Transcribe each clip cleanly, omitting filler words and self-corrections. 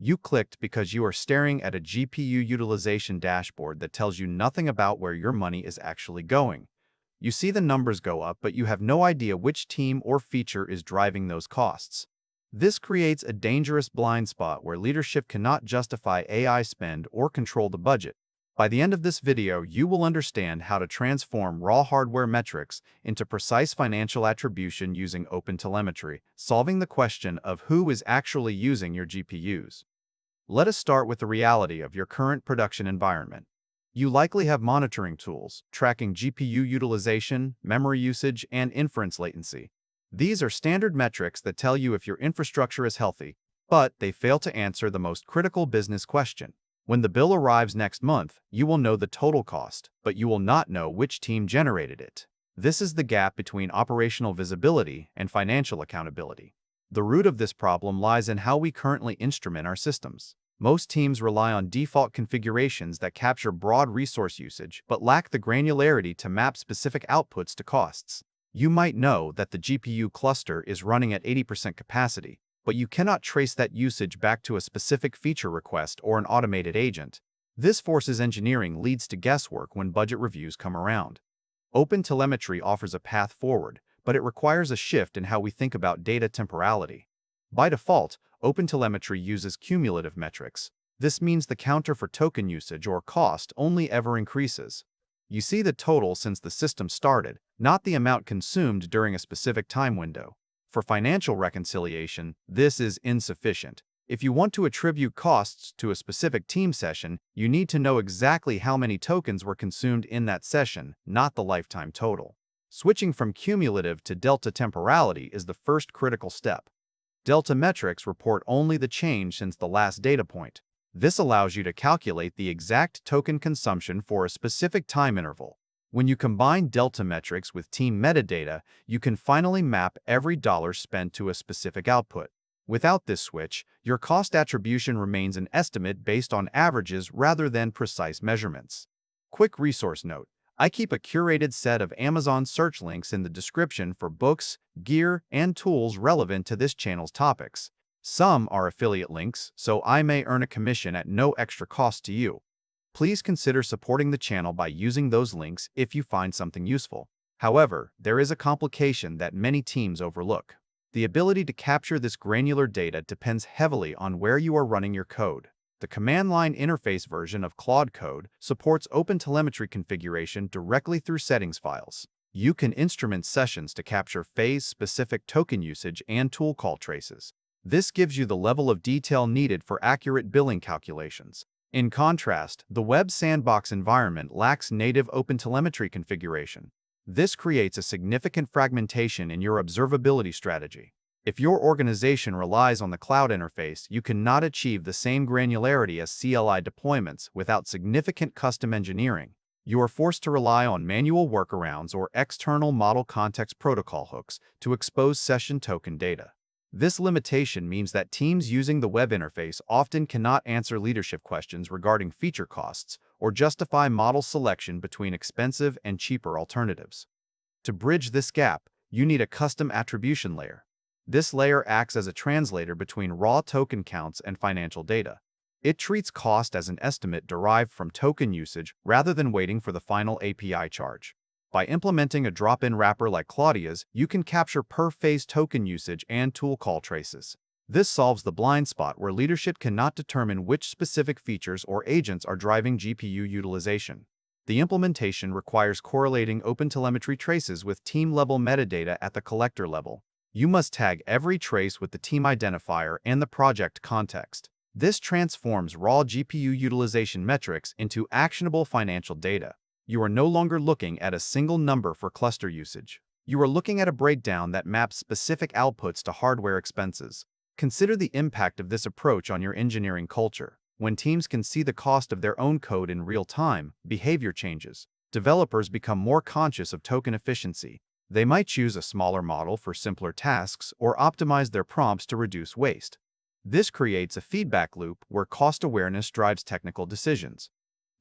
You clicked because you are staring at a GPU utilization dashboard that tells you nothing about where your money is actually going. You see the numbers go up, but you have no idea which team or feature is driving those costs. This creates a dangerous blind spot where leadership cannot justify AI spend or control the budget. By the end of this video, you will understand how to transform raw hardware metrics into precise financial attribution using OpenTelemetry, solving the question of who is actually using your GPUs. Let us start with the reality of your current production environment. You likely have monitoring tools, tracking GPU utilization, memory usage, and inference latency. These are standard metrics that tell you if your infrastructure is healthy, but they fail to answer the most critical business question. When the bill arrives next month, you will know the total cost, but you will not know which team generated it. This is the gap between operational visibility and financial accountability. The root of this problem lies in how we currently instrument our systems. Most teams rely on default configurations that capture broad resource usage but lack the granularity to map specific outputs to costs. You might know that the GPU cluster is running at 80% capacity, but you cannot trace that usage back to a specific feature request or an automated agent. This forces engineering leads to guesswork when budget reviews come around. OpenTelemetry offers a path forward, but it requires a shift in how we think about data temporality. By default, OpenTelemetry uses cumulative metrics. This means the counter for token usage or cost only ever increases. You see the total since the system started, not the amount consumed during a specific time window. For financial reconciliation, this is insufficient. If you want to attribute costs to a specific team session, you need to know exactly how many tokens were consumed in that session, not the lifetime total. Switching from cumulative to delta temporality is the first critical step. Delta metrics report only the change since the last data point. This allows you to calculate the exact token consumption for a specific time interval. When you combine delta metrics with team metadata, you can finally map every dollar spent to a specific output. Without this switch, your cost attribution remains an estimate based on averages rather than precise measurements. Quick resource note: I keep a curated set of Amazon search links in the description for books, gear, and tools relevant to this channel's topics. Some are affiliate links, so I may earn a commission at no extra cost to you. Please consider supporting the channel by using those links if you find something useful. However, there is a complication that many teams overlook. The ability to capture this granular data depends heavily on where you are running your code. The command line interface version of Claude Code supports OpenTelemetry configuration directly through settings files. You can instrument sessions to capture phase-specific token usage and tool call traces. This gives you the level of detail needed for accurate billing calculations. In contrast, the web sandbox environment lacks native OpenTelemetry configuration. This creates a significant fragmentation in your observability strategy. If your organization relies on the cloud interface, you cannot achieve the same granularity as CLI deployments without significant custom engineering. You are forced to rely on manual workarounds or external model context protocol hooks to expose session token data. This limitation means that teams using the web interface often cannot answer leadership questions regarding feature costs or justify model selection between expensive and cheaper alternatives. To bridge this gap, you need a custom attribution layer. This layer acts as a translator between raw token counts and financial data. It treats cost as an estimate derived from token usage rather than waiting for the final API charge. By implementing a drop-in wrapper like Claudia's, you can capture per-phase token usage and tool call traces. This solves the blind spot where leadership cannot determine which specific features or agents are driving GPU utilization. The implementation requires correlating OpenTelemetry traces with team-level metadata at the collector level. You must tag every trace with the team identifier and the project context. This transforms raw GPU utilization metrics into actionable financial data. You are no longer looking at a single number for cluster usage. You are looking at a breakdown that maps specific outputs to hardware expenses. Consider the impact of this approach on your engineering culture. When teams can see the cost of their own code in real time, behavior changes. Developers become more conscious of token efficiency. They might choose a smaller model for simpler tasks or optimize their prompts to reduce waste. This creates a feedback loop where cost awareness drives technical decisions.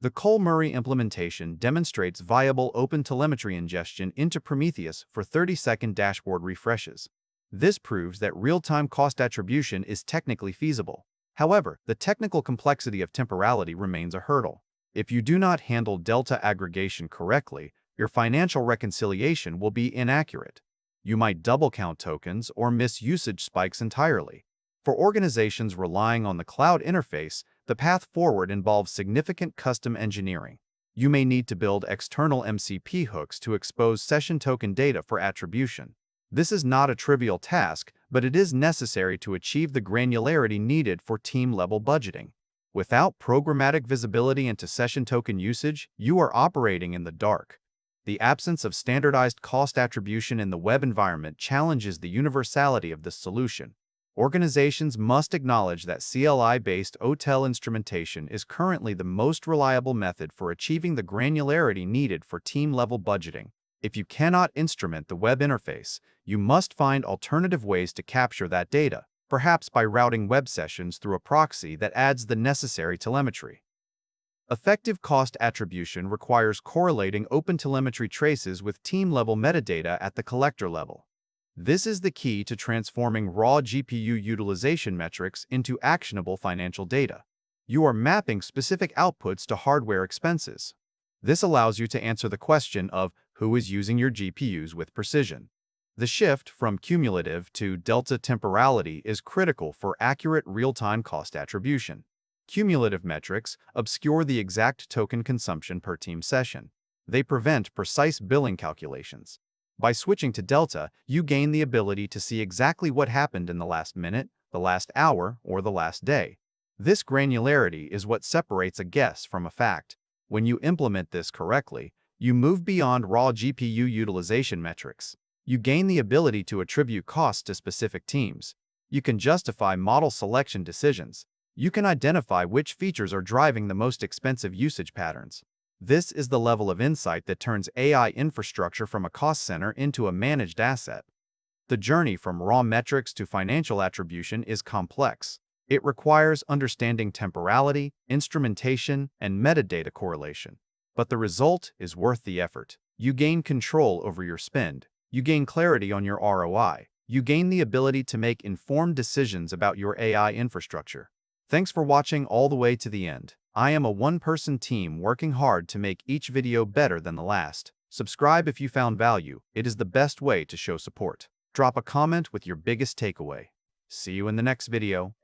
The Cole-Murray implementation demonstrates viable OpenTelemetry ingestion into Prometheus for 30-second dashboard refreshes. This proves that real-time cost attribution is technically feasible. However, the technical complexity of temporality remains a hurdle. If you do not handle delta aggregation correctly, your financial reconciliation will be inaccurate. You might double count tokens or miss usage spikes entirely. For organizations relying on the cloud interface, the path forward involves significant custom engineering. You may need to build external MCP hooks to expose session token data for attribution. This is not a trivial task, but it is necessary to achieve the granularity needed for team-level budgeting. Without programmatic visibility into session token usage, you are operating in the dark. The absence of standardized cost attribution in the web environment challenges the universality of this solution. Organizations must acknowledge that CLI-based OTel instrumentation is currently the most reliable method for achieving the granularity needed for team-level budgeting. If you cannot instrument the web interface, you must find alternative ways to capture that data, perhaps by routing web sessions through a proxy that adds the necessary telemetry. Effective cost attribution requires correlating OpenTelemetry traces with team-level metadata at the collector level. This is the key to transforming raw GPU utilization metrics into actionable financial data. You are mapping specific outputs to hardware expenses. This allows you to answer the question of who is using your GPUs with precision. The shift from cumulative to delta temporality is critical for accurate real-time cost attribution. Cumulative metrics obscure the exact token consumption per team session. They prevent precise billing calculations. By switching to delta, you gain the ability to see exactly what happened in the last minute, the last hour, or the last day. This granularity is what separates a guess from a fact. When you implement this correctly, you move beyond raw GPU utilization metrics. You gain the ability to attribute costs to specific teams. You can justify model selection decisions. You can identify which features are driving the most expensive usage patterns. This is the level of insight that turns AI infrastructure from a cost center into a managed asset. The journey from raw metrics to financial attribution is complex. It requires understanding temporality, instrumentation, and metadata correlation. But the result is worth the effort. You gain control over your spend. You gain clarity on your ROI. You gain the ability to make informed decisions about your AI infrastructure. Thanks for watching all the way to the end. I am a one-person team working hard to make each video better than the last. Subscribe if you found value. It is the best way to show support. Drop a comment with your biggest takeaway. See you in the next video.